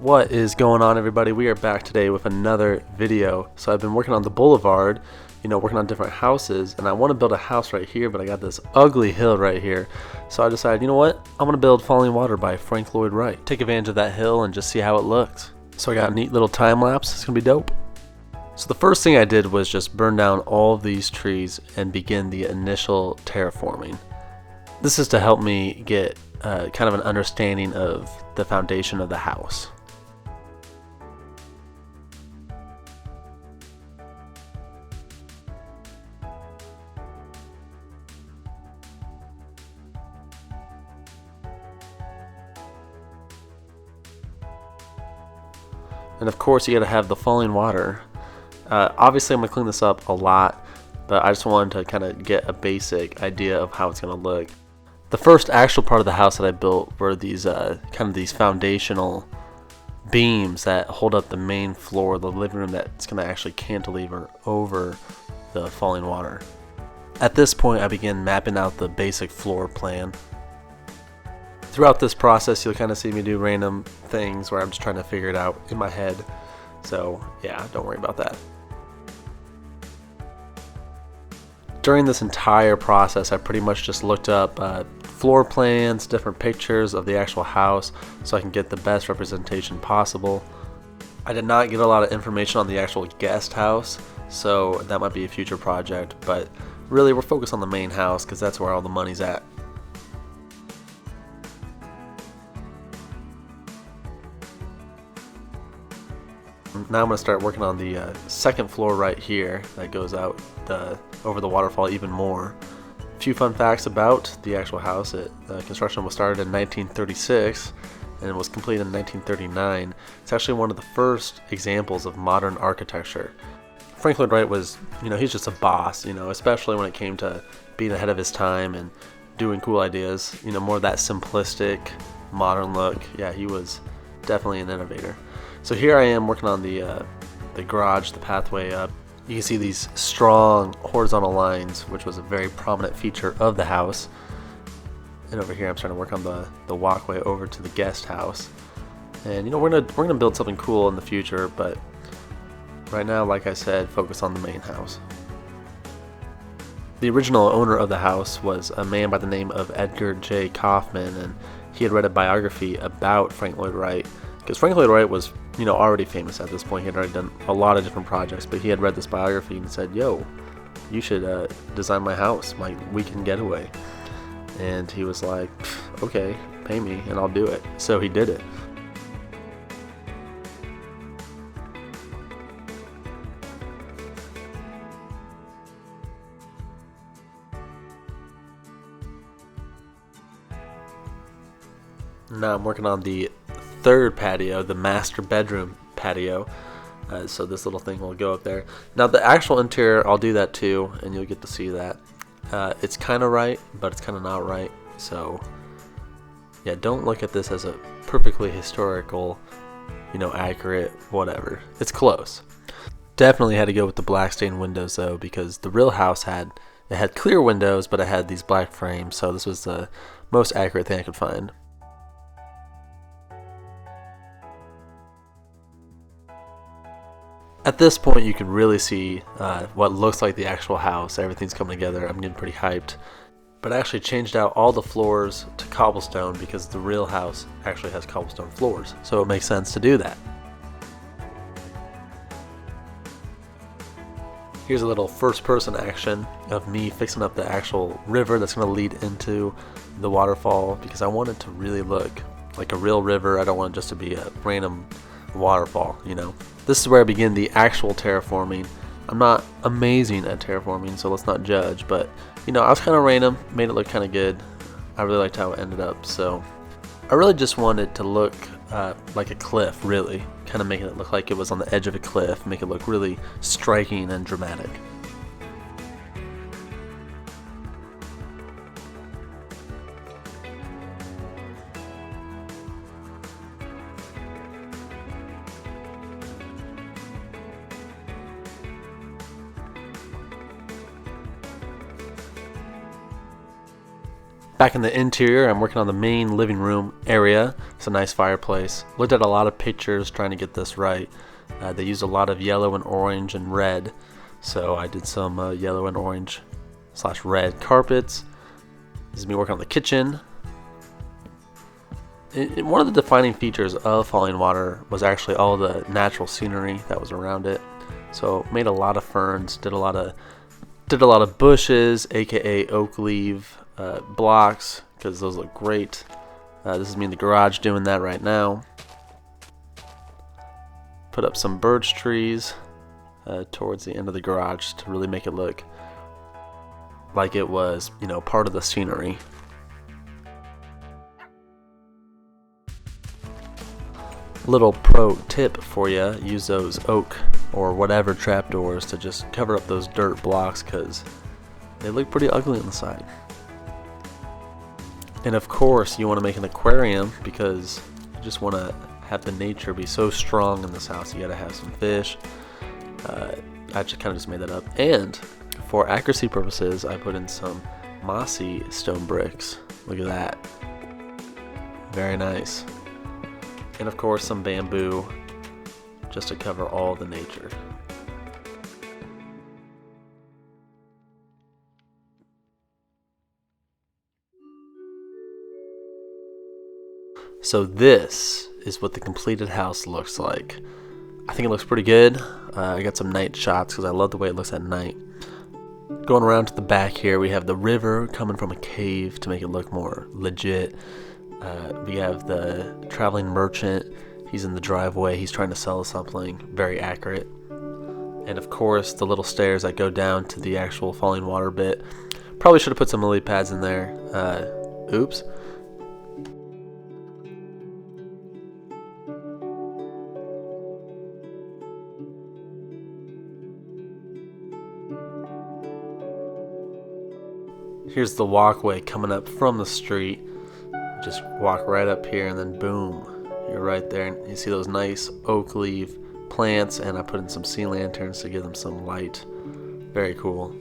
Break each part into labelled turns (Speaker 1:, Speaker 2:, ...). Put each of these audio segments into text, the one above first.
Speaker 1: What is going on, everybody? We are back today with another video. So I've been working on the boulevard, working on different houses, and I want to build a house right here, but I got this ugly hill right here. So I decided, you know what? I'm going to build Fallingwater by Lloyd Wright. Take advantage of that hill and just see how it looks. So I got a neat little time lapse. It's going to be dope. So the first thing I did was just burn down all of these trees and begin the initial terraforming. This is to help me get kind of an understanding of the foundation of the house. And of course you gotta have the falling water. Obviously I'm gonna clean this up a lot, but I just wanted to kind of get a basic idea of how it's gonna look. The first actual part of the house that I built were these these foundational beams that hold up the main floor, the living room, that's gonna actually cantilever over the falling water. At this point I began mapping out the basic floor plan. Throughout this process, you'll kind of see me do random things where I'm just trying to figure it out in my head. So yeah, don't worry about that. During this entire process, I pretty much just looked up floor plans, different pictures of the actual house, so I can get the best representation possible. I did not get a lot of information on the actual guest house, so that might be a future project, but really we're focused on the main house because that's where all the money's at. Now I'm going to start working on the second floor right here that goes out over the waterfall even more. A few fun facts about the actual house. Construction was started in 1936 and it was completed in 1939. It's actually one of the first examples of modern architecture. Lloyd Wright was, he's just a boss, especially when it came to being ahead of his time and doing cool ideas, more of that simplistic modern look. Yeah, he was definitely an innovator. So here I am working on the garage, the pathway up. You can see these strong horizontal lines, which was a very prominent feature of the house. And over here I'm starting to work on the walkway over to the guest house. And we're gonna build something cool in the future, but right now, like I said, focus on the main house. The original owner of the house was a man by the name of Edgar J. Kaufman, and he had read a biography about Lloyd Wright. Because Lloyd Wright was, already famous at this point. He had already done a lot of different projects, but he had read this biography and said, yo, you should design my house, my weekend getaway. And he was like, okay, pay me and I'll do it. So he did it. Now I'm working on the third patio, the master bedroom patio. So this little thing will go up there. Now the actual interior, I'll do that too, and you'll get to see that. It's kind of right, but it's kind of not right. So yeah, don't look at this as a perfectly historical, accurate, whatever. It's close. Definitely had to go with the black stained windows though, because the real house had clear windows, but it had these black frames. So this was the most accurate thing I could find. At this point you can really see what looks like the actual house. Everything's coming together. I'm getting pretty hyped. But I actually changed out all the floors to cobblestone because the real house actually has cobblestone floors. So it makes sense to do that. Here's a little first person action of me fixing up the actual river that's going to lead into the waterfall, because I want it to really look like a real river. I don't want it just to be a random waterfall, This is where I begin the actual terraforming. I'm not amazing at terraforming, so let's not judge, but I was kind of random, made it look kind of good. I really liked how it ended up, so I really just wanted to look like a cliff, really, kind of making it look like it was on the edge of a cliff, make it look really striking and dramatic. Back in the interior, I'm working on the main living room area. It's a nice fireplace. Looked at a lot of pictures trying to get this right. They used a lot of yellow and orange and red, so I did some yellow and orange / red carpets. This is me working on the kitchen. One of the defining features of Fallingwater was actually all the natural scenery that was around it. So made a lot of ferns, did a lot of bushes, aka oak leaf blocks, because those look great. This is me in the garage doing that right now. Put up some birch trees towards the end of the garage to really make it look like it was, part of the scenery. Little pro tip for you: use those oak or whatever trapdoors to just cover up those dirt blocks, because they look pretty ugly on the side. And of course you want to make an aquarium, because you just want to have the nature be so strong in this house. You gotta have some fish. I just kind of made that up. And for accuracy purposes, I put in some mossy stone bricks. Look at that. Very nice. And of course some bamboo, just to cover all the nature. So this is what the completed house looks like. I think it looks pretty good. I got some night shots because I love the way it looks at night. Going around to the back here, we have the river coming from a cave to make it look more legit. We have the traveling merchant. He's in the driveway. He's trying to sell us something. Very accurate. And of course, the little stairs that go down to the actual Fallingwater bit. Probably should have put some lily pads in there. Oops. Here's the walkway coming up from the street. Just walk right up here and then boom, you're right there. And you see those nice oak leaf plants, and I put in some sea lanterns to give them some light. Very cool.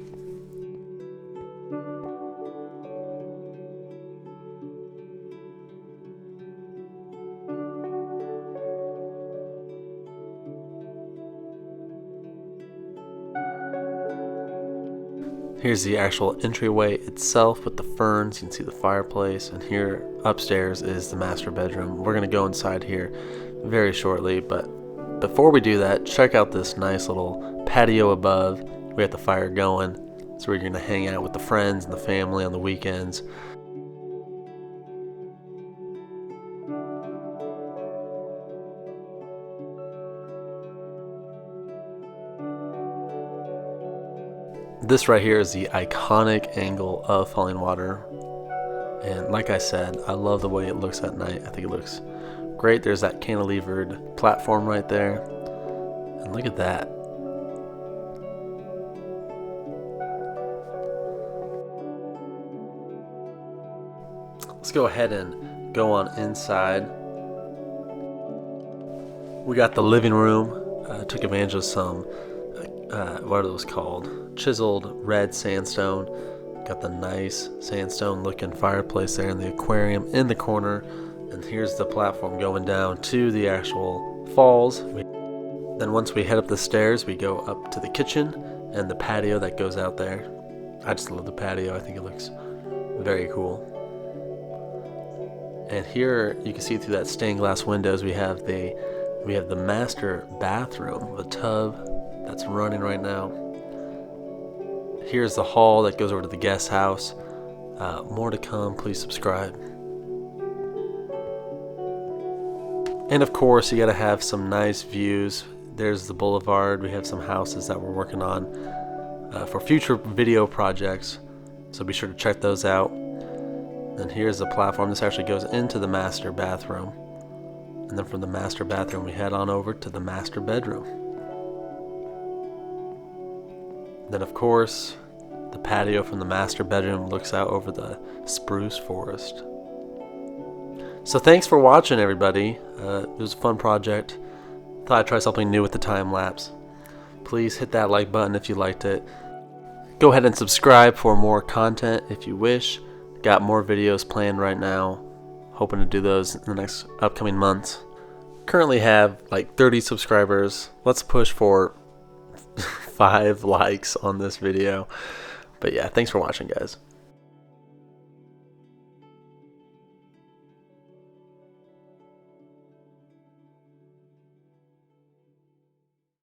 Speaker 1: Here's the actual entryway itself with the ferns. You can see the fireplace, and here upstairs is the master bedroom. We're gonna go inside here very shortly, but before we do that, check out this nice little patio above. We have the fire going. It's where you're gonna hang out with the friends and the family on the weekends. This right here is the iconic angle of Fallingwater, and like I said, I love the way it looks at night. I think it looks great. There's that cantilevered platform right there, and look at that. Let's go ahead and go on inside. We got the living room. Took advantage of some what are those called? Chiseled red sandstone. Got the nice sandstone looking fireplace there, in the aquarium in the corner. And here's the platform going down to the actual falls. Then once we head up the stairs, we go up to the kitchen and the patio that goes out there. I just love the patio. I think it looks very cool. And here you can see through that stained glass windows, we have the master bathroom with a tub that's running right now. Here's the hall that goes over to the guest house. More to come. Please subscribe. And of course, you gotta have some nice views. There's the boulevard. We have some houses that we're working on for future video projects, so be sure to check those out. And here's the platform. This actually goes into the master bathroom, and then from the master bathroom we head on over to the master bedroom. Then of course, the patio from the master bedroom looks out over the spruce forest. So thanks for watching, everybody. It was a fun project. Thought I'd try something new with the time lapse. Please hit that like button if you liked it. Go ahead and subscribe for more content if you wish. Got more videos planned right now. hoping to do those in the next upcoming months. Currently have like 30 subscribers. Let's push for 5 likes on this video. But yeah, thanks for watching, guys.